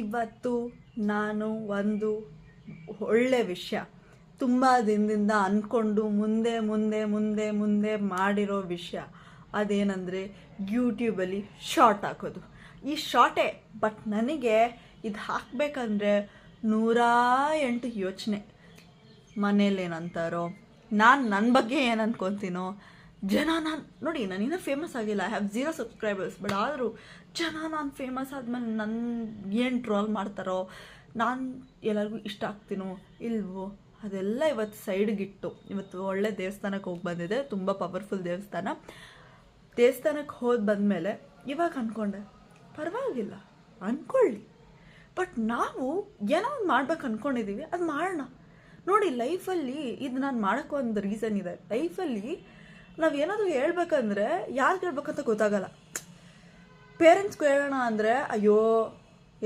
ಇವತ್ತು ನಾನು ಒಂದು ಒಳ್ಳೆ ವಿಷಯ ತುಂಬ ದಿನದಿಂದ ಅಂದ್ಕೊಂಡು ಮುಂದೆ ಮುಂದೆ ಮುಂದೆ ಮುಂದೆ ಮಾಡಿರೋ ವಿಷಯ ಅದೇನೆಂದರೆ ಯೂಟ್ಯೂಬಲ್ಲಿ ಶಾರ್ಟ್ ಹಾಕೋದು. ಈ ಶಾರ್ಟೇ, ಬಟ್ ನನಗೆ ಇದು ಹಾಕಬೇಕಂದ್ರೆ 108 ಯೋಚನೆ. ಮನೇಲಿ ಏನಂತಾರೋ, ನಾನು ನನ್ನ ಬಗ್ಗೆ ಏನು ಅನ್ಕೊತೀನೋ, ಜನ ನಾನು ನೋಡಿ ನಾನಿನ್ನೂ ಫೇಮಸ್ ಆಗಿಲ್ಲ, ಐ ಹ್ಯಾವ್ 0 ಸಬ್ಸ್ಕ್ರೈಬರ್ಸ್. ಬಟ್ ಆದರೂ ಜನ ನಾನು ಫೇಮಸ್ ಆದಮೇಲೆ ನನ್ನ ಏನು ಟ್ರೋಲ್ ಮಾಡ್ತಾರೋ, ನಾನು ಎಲ್ಲರಿಗೂ ಇಷ್ಟ ಆಗ್ತೀನೋ ಇಲ್ವೋ ಅದೆಲ್ಲ ಇವತ್ತು ಸೈಡ್ಗಿಟ್ಟು ಇವತ್ತು ಒಳ್ಳೆ ದೇವಸ್ಥಾನಕ್ಕೆ ಹೋಗಿ ಬಂದಿದೆ, ತುಂಬ ಪವರ್ಫುಲ್ ದೇವಸ್ಥಾನಕ್ಕೆ ಹೋಗಿ ಬಂದಮೇಲೆ ಇವಾಗ ಅಂದ್ಕೊಂಡೆ ಪರವಾಗಿಲ್ಲ ಅಂದ್ಕೊಳ್ಳಿ, ಬಟ್ ನಾವು ಏನೋ ಒಂದು ಮಾಡ್ಬೇಕು ಅಂದ್ಕೊಂಡಿದ್ದೀವಿ, ಅದು ಮಾಡೋಣ. ನೋಡಿ ಲೈಫಲ್ಲಿ ಇದು ನಾನು ಮಾಡೋಕ್ಕೆ ಒಂದು ರೀಸನ್ ಇದೆ. ಲೈಫಲ್ಲಿ ನಾವು ಏನಾದರೂ ಹೇಳ್ಬೇಕಂದ್ರೆ ಯಾರು ಹೇಳ್ಬೇಕಂತ ಗೊತ್ತಾಗಲ್ಲ. ಪೇರೆಂಟ್ಸ್ಗೆ ಹೇಳೋಣ ಅಂದರೆ ಅಯ್ಯೋ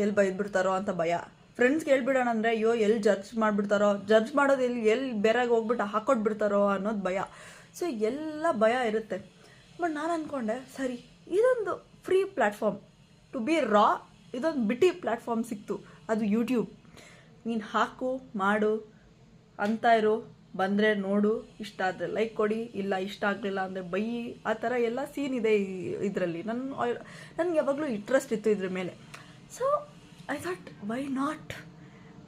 ಎಲ್ಲಿ ಬೈದ್ಬಿಡ್ತಾರೋ ಅಂತ ಭಯ. ಫ್ರೆಂಡ್ಸ್ಗೆ ಹೇಳ್ಬಿಡೋಣ ಅಂದರೆ ಅಯ್ಯೋ ಎಲ್ಲಿ ಜಡ್ಜ್ ಮಾಡಿಬಿಡ್ತಾರೋ, ಜಡ್ಜ್ ಮಾಡೋದು ಎಲ್ಲಿ ಬೇರೆಗೆ ಹೋಗ್ಬಿಟ್ಟು ಹಾಕೊಟ್ಬಿಡ್ತಾರೋ ಅನ್ನೋದು ಭಯ. ಸೊ ಎಲ್ಲ ಭಯ ಇರುತ್ತೆ. ಬಟ್ ನಾನು ಅಂದ್ಕೊಂಡೆ ಸರಿ, ಇದೊಂದು ಫ್ರೀ ಪ್ಲ್ಯಾಟ್ಫಾರ್ಮ್ ಟು ಬಿ ರಾ, ಇದೊಂದು ಬಿಟಿ ಪ್ಲ್ಯಾಟ್ಫಾರ್ಮ್ ಸಿಕ್ತು, ಅದು ಯೂಟ್ಯೂಬ್. ನೀನು ಹಾಕು ಮಾಡು ಅಂತ ಇರು, ಬಂದರೆ ನೋಡು, ಇಷ್ಟ ಆದರೆ ಲೈಕ್ ಕೊಡಿ, ಇಲ್ಲ ಇಷ್ಟ ಆಗಲಿಲ್ಲ ಅಂದರೆ ಬೈಯಿ, ಆ ಥರ ಎಲ್ಲ ಸೀನ್ ಇದೆ ಇದರಲ್ಲಿ. ನನಗೆ ಯಾವಾಗಲೂ ಇಂಟ್ರೆಸ್ಟ್ ಇತ್ತು ಇದ್ರ ಮೇಲೆ. So I thought why not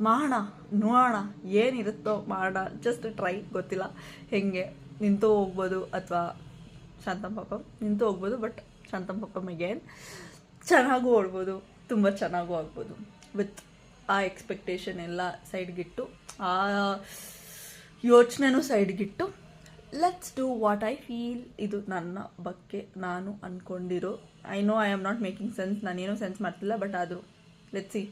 ಮಾಡೋಣ, ನೋಡೋಣ ಏನಿರುತ್ತೋ ಮಾಡೋಣ, ಜಸ್ಟ್ ಟ್ರೈ. ಗೊತ್ತಿಲ್ಲ ಹೆಂಗೆ ನಿಂತು ಹೋಗ್ಬೋದು ಅಥವಾ ಶಾಂತಮ್ ಪಾಪಮ್ ನಿಂತು ಹೋಗ್ಬೋದು, ಬಟ್ ಶಾಂತಮ್ ಪಾಪಮ್ ಅಗೇನ್ ಚೆನ್ನಾಗೂ ಓಡ್ಬೋದು, ತುಂಬ ಚೆನ್ನಾಗೂ ಆಗ್ಬೋದು. ವಿತ್ ಆ ಎಕ್ಸ್ಪೆಕ್ಟೇಷನ್ ಎಲ್ಲ ಸೈಡ್ಗಿಟ್ಟು, ಆ ಯೋಚನೆನೂ ಸೈಡ್ಗಿಟ್ಟು, let's do what I feel. ಇದು ನನ್ನ ಬಗ್ಗೆ ನಾನು ಅಂದ್ಕೊಂಡಿರೋ. I know I am not making sense, ನಾನೇನೂ ಸೆನ್ಸ್ ಮಾಡ್ತಿಲ್ಲ, ಬಟ್ ಆದರೂ ಲೆಟ್ಸ್ ಸಿ.